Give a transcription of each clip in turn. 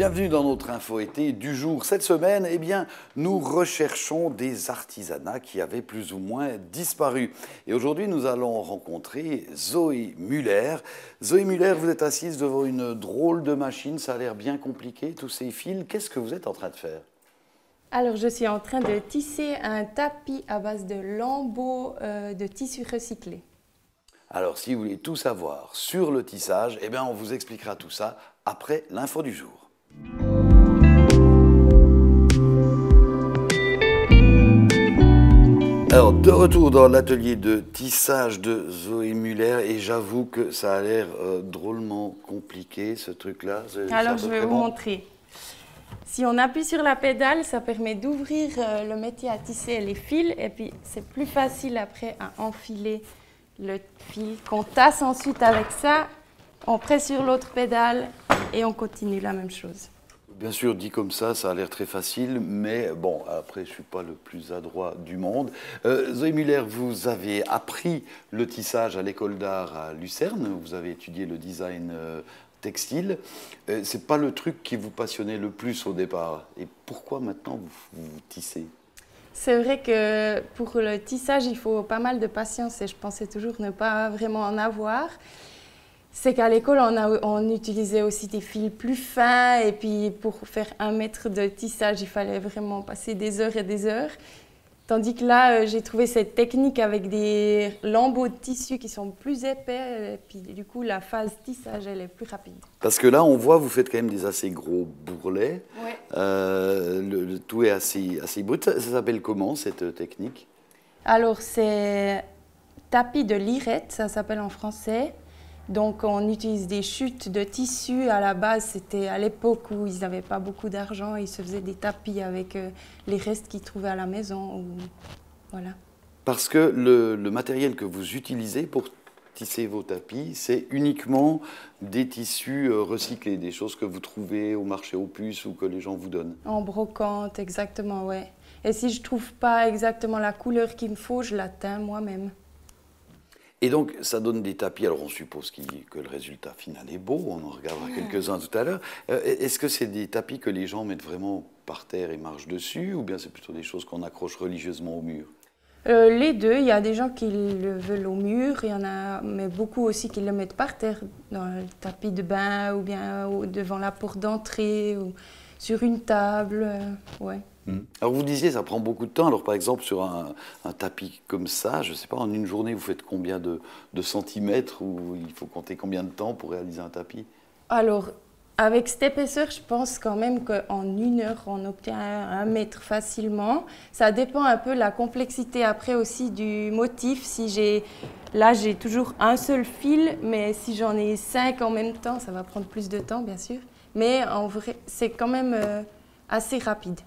Bienvenue dans notre info été du jour. Cette semaine, eh bien, nous recherchons des artisanats qui avaient plus ou moins disparu. Et aujourd'hui, nous allons rencontrer Zoé Müller. Zoé Müller, vous êtes assise devant une drôle de machine. Ça a l'air bien compliqué, tous ces fils. Qu'est-ce que vous êtes en train de faire? Alors, je suis en train de tisser un tapis à base de lambeaux de tissu recyclé. Alors, si vous voulez tout savoir sur le tissage, eh bien, on vous expliquera tout ça après l'info du jour. Alors, de retour dans l'atelier de tissage de Zoé Müller, et j'avoue que ça a l'air drôlement compliqué, ce truc-là. Alors, je vais vous montrer. Si on appuie sur la pédale, ça permet d'ouvrir le métier à tisser les fils, et puis c'est plus facile après à enfiler le fil qu'on tasse ensuite avec ça. On presse sur l'autre pédale et on continue la même chose. Bien sûr, dit comme ça a l'air très facile, mais bon, après, je ne suis pas le plus adroit du monde. Zoé Müller, vous avez appris le tissage à l'école d'art à Lucerne, vous avez étudié le design textile. Ce n'est pas le truc qui vous passionnait le plus au départ. Et pourquoi maintenant vous tissez? C'est vrai que pour le tissage, il faut pas mal de patience et je pensais toujours ne pas vraiment en avoir. C'est qu'à l'école, on utilisait aussi des fils plus fins et puis pour faire 1 mètre de tissage, il fallait vraiment passer des heures et des heures. Tandis que là, j'ai trouvé cette technique avec des lambeaux de tissu qui sont plus épais et puis du coup, la phase tissage, elle est plus rapide. Parce que là, on voit, vous faites quand même des assez gros bourrelets. Ouais. Le tout est assez brut. Ça s'appelle comment, cette technique? Alors, c'est tapis de lirette, ça s'appelle en français. Donc, on utilise des chutes de tissu. À la base, c'était à l'époque où ils n'avaient pas beaucoup d'argent. Ils se faisaient des tapis avec les restes qu'ils trouvaient à la maison. Voilà. Parce que le matériel que vous utilisez pour tisser vos tapis, c'est uniquement des tissus recyclés, des choses que vous trouvez au marché aux puces ou que les gens vous donnent. En brocante, exactement, ouais. Et si je ne trouve pas exactement la couleur qu'il me faut, je la teins moi-même. Et donc, ça donne des tapis. Alors, on suppose que le résultat final est beau. On en regardera quelques-uns tout à l'heure. Est-ce que c'est des tapis que les gens mettent vraiment par terre et marchent dessus, ou bien c'est plutôt des choses qu'on accroche religieusement au mur? Les deux. Il y a des gens qui le veulent au mur, il y en a, mais beaucoup aussi qui le mettent par terre, dans le tapis de bain, ou bien devant la porte d'entrée, ou sur une table. Ouais. Alors vous disiez, ça prend beaucoup de temps. Alors par exemple, sur un tapis comme ça, je ne sais pas, en une journée, vous faites combien de centimètres, ou il faut compter combien de temps pour réaliser un tapis? Alors, avec cette épaisseur, je pense quand même qu'en 1 heure, on obtient 1 mètre facilement. Ça dépend un peu de la complexité après aussi du motif. Là, j'ai toujours un seul fil, mais si j'en ai 5 en même temps, ça va prendre plus de temps, bien sûr. Mais en vrai, c'est quand même assez rapide.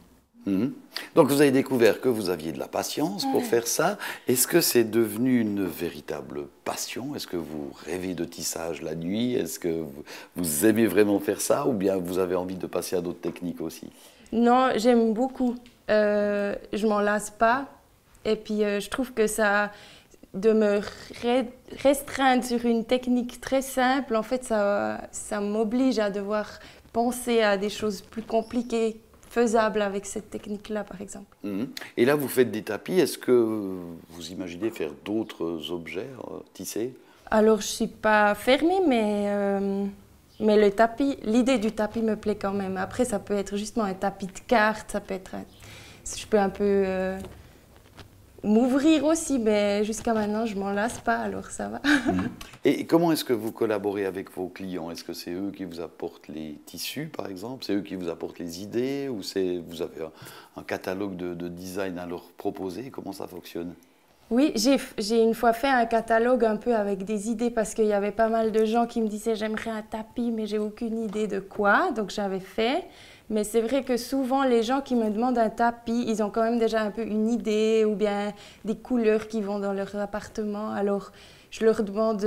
Donc vous avez découvert que vous aviez de la patience pour faire ça. Est-ce que c'est devenu une véritable passion? Est-ce que vous rêvez de tissage la nuit? Est-ce que vous aimez vraiment faire ça, ou bien vous avez envie de passer à d'autres techniques aussi? Non, j'aime beaucoup. Je m'en lasse pas. Et puis je trouve que ça, de me restreindre sur une technique très simple, en fait, ça m'oblige à devoir penser à des choses plus compliquées, faisable avec cette technique-là, par exemple. Et là, vous faites des tapis. Est-ce que vous imaginez faire d'autres objets tissés? Alors, je ne suis pas fermée, mais le tapis, l'idée du tapis me plaît quand même. Après, ça peut être justement un tapis de cartes, ça peut être... Je peux un peu m'ouvrir aussi, mais jusqu'à maintenant, je ne m'en lasse pas, alors ça va. Et comment est-ce que vous collaborez avec vos clients? Est-ce que c'est eux qui vous apportent les tissus, par exemple? C'est eux qui vous apportent les idées? Ou vous avez un catalogue de design à leur proposer? Comment ça fonctionne? Oui, j'ai une fois fait un catalogue un peu avec des idées parce qu'il y avait pas mal de gens qui me disaient « j'aimerais un tapis, mais j'ai aucune idée de quoi ». Donc j'avais fait. Mais c'est vrai que souvent, les gens qui me demandent un tapis, ils ont quand même déjà un peu une idée ou bien des couleurs qui vont dans leur appartement. Alors, je leur demande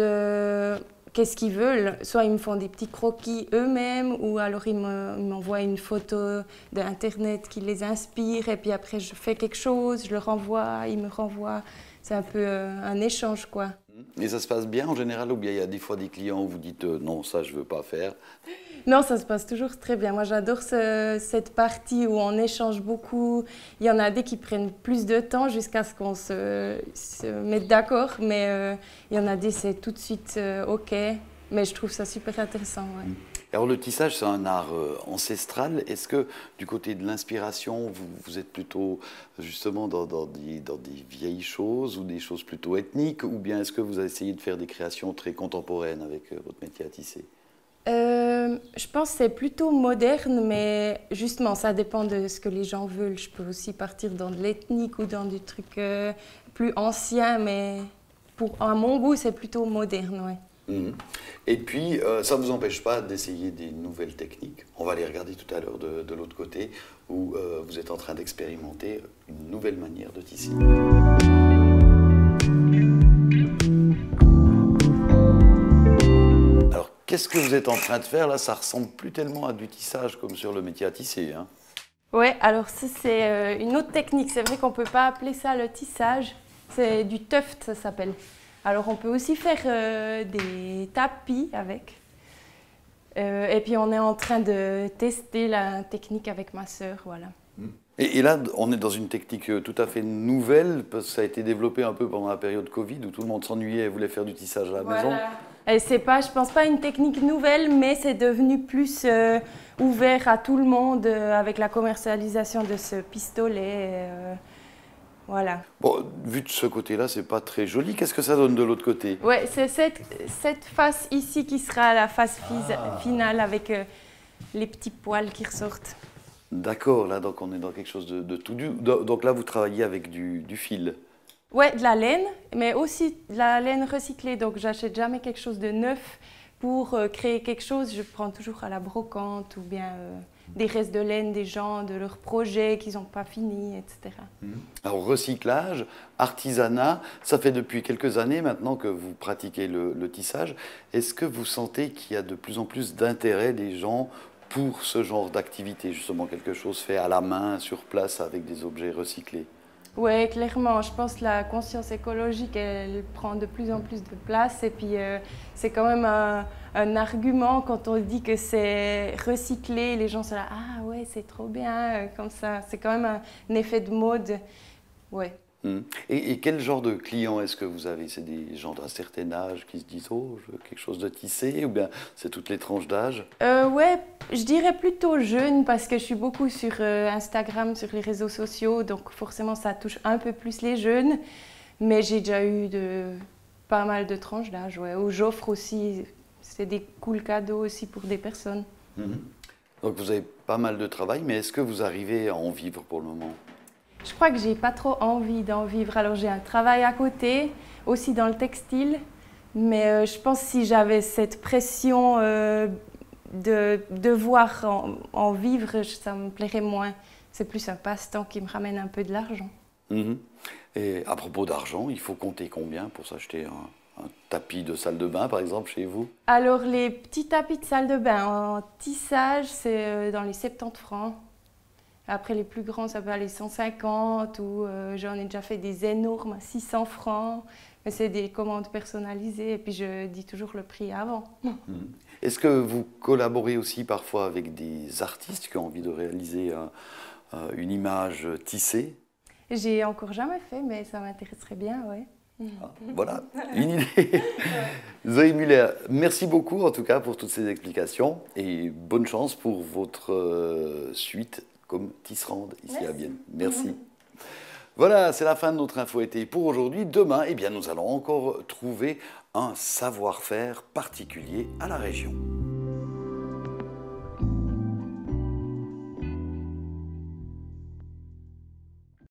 qu'est-ce qu'ils veulent. Soit ils me font des petits croquis eux-mêmes, ou alors ils m'envoient une photo d'Internet qui les inspire. Et puis après, je fais quelque chose, je leur envoie, ils me renvoient. C'est un peu un échange, quoi. Et ça se passe bien en général ou bien il y a des fois des clients où vous dites non, ça je veux pas faire? Non, ça se passe toujours très bien. Moi, j'adore cette partie où on échange beaucoup. Il y en a des qui prennent plus de temps jusqu'à ce qu'on se mette d'accord, mais il y en a des, c'est tout de suite OK. Mais je trouve ça super intéressant. Ouais. Alors le tissage, c'est un art ancestral. Est-ce que du côté de l'inspiration, vous êtes plutôt justement dans des vieilles choses ou des choses plutôt ethniques, ou bien est-ce que vous avez essayé de faire des créations très contemporaines avec votre métier à tisser? Je pense que c'est plutôt moderne, mais justement, ça dépend de ce que les gens veulent. Je peux aussi partir dans de l'ethnique ou dans des trucs plus anciens, mais à mon goût, c'est plutôt moderne. Ouais. Et puis, ça ne vous empêche pas d'essayer des nouvelles techniques. On va les regarder tout à l'heure de l'autre côté, où vous êtes en train d'expérimenter une nouvelle manière de tisser. Alors, qu'est-ce que vous êtes en train de faire là? Ça ressemble plus tellement à du tissage comme sur le métier à tisser, hein. Ouais, alors ça c'est une autre technique. C'est vrai qu'on ne peut pas appeler ça le tissage. C'est du tuft, ça s'appelle. Alors on peut aussi faire des tapis avec. Et puis on est en train de tester la technique avec ma sœur, voilà. Et là, on est dans une technique tout à fait nouvelle, parce que ça a été développé un peu pendant la période Covid, où tout le monde s'ennuyait et voulait faire du tissage à la maison. Et c'est pas, je pense pas une technique nouvelle, mais c'est devenu plus ouvert à tout le monde avec la commercialisation de ce pistolet. Voilà. Bon, vu de ce côté-là, c'est pas très joli. Qu'est-ce que ça donne de l'autre côté? Ouais, c'est cette face ici qui sera la face finale avec les petits poils qui ressortent. D'accord, là, donc on est dans quelque chose de tout dur. Donc là, vous travaillez avec du fil. Ouais, de la laine, mais aussi de la laine recyclée. Donc, j'achète jamais quelque chose de neuf pour créer quelque chose. Je prends toujours à la brocante ou bien des restes de laine des gens, de leurs projets qu'ils n'ont pas fini, etc. Alors, recyclage, artisanat, ça fait depuis quelques années maintenant que vous pratiquez le tissage. Est-ce que vous sentez qu'il y a de plus en plus d'intérêt des gens pour ce genre d'activité, justement quelque chose fait à la main, sur place, avec des objets recyclés? Oui, clairement. Je pense que la conscience écologique, elle prend de plus en plus de place. Et puis, c'est quand même un argument quand on dit que c'est recyclé. Les gens sont là, ah ouais, c'est trop bien, comme ça. C'est quand même un effet de mode. Ouais. Et quel genre de clients est-ce que vous avez? C'est des gens d'un certain âge qui se disent «Oh, je veux quelque chose de tissé» ou bien c'est toutes les tranches d'âge? Ouais, je dirais plutôt jeune parce que je suis beaucoup sur Instagram, sur les réseaux sociaux, donc forcément ça touche un peu plus les jeunes. Mais j'ai déjà eu pas mal de tranches d'âge, ouais, où j'offre aussi, c'est des cool cadeaux aussi pour des personnes. Donc vous avez pas mal de travail, mais est-ce que vous arrivez à en vivre pour le moment? Je crois que j'ai pas trop envie d'en vivre. Alors j'ai un travail à côté, aussi dans le textile, mais je pense que si j'avais cette pression de devoir en vivre, ça me plairait moins. C'est plus un passe-temps qui me ramène un peu de l'argent. Et à propos d'argent, il faut compter combien pour s'acheter un tapis de salle de bain, par exemple, chez vous? Alors les petits tapis de salle de bain en tissage, c'est dans les 70 francs. Après, les plus grands, ça peut aller 150 ou j'en ai déjà fait des énormes à 600 francs. Mais c'est des commandes personnalisées et puis je dis toujours le prix avant. Est-ce que vous collaborez aussi parfois avec des artistes qui ont envie de réaliser une image tissée? J'ai encore jamais fait, mais ça m'intéresserait bien, oui. Voilà, une idée. Zoé Müller, merci beaucoup en tout cas pour toutes ces explications et bonne chance pour votre suite comme tisserande ici à Vienne. Merci. Voilà, c'est la fin de notre info été pour aujourd'hui. Demain, eh bien, nous allons encore trouver un savoir-faire particulier à la région.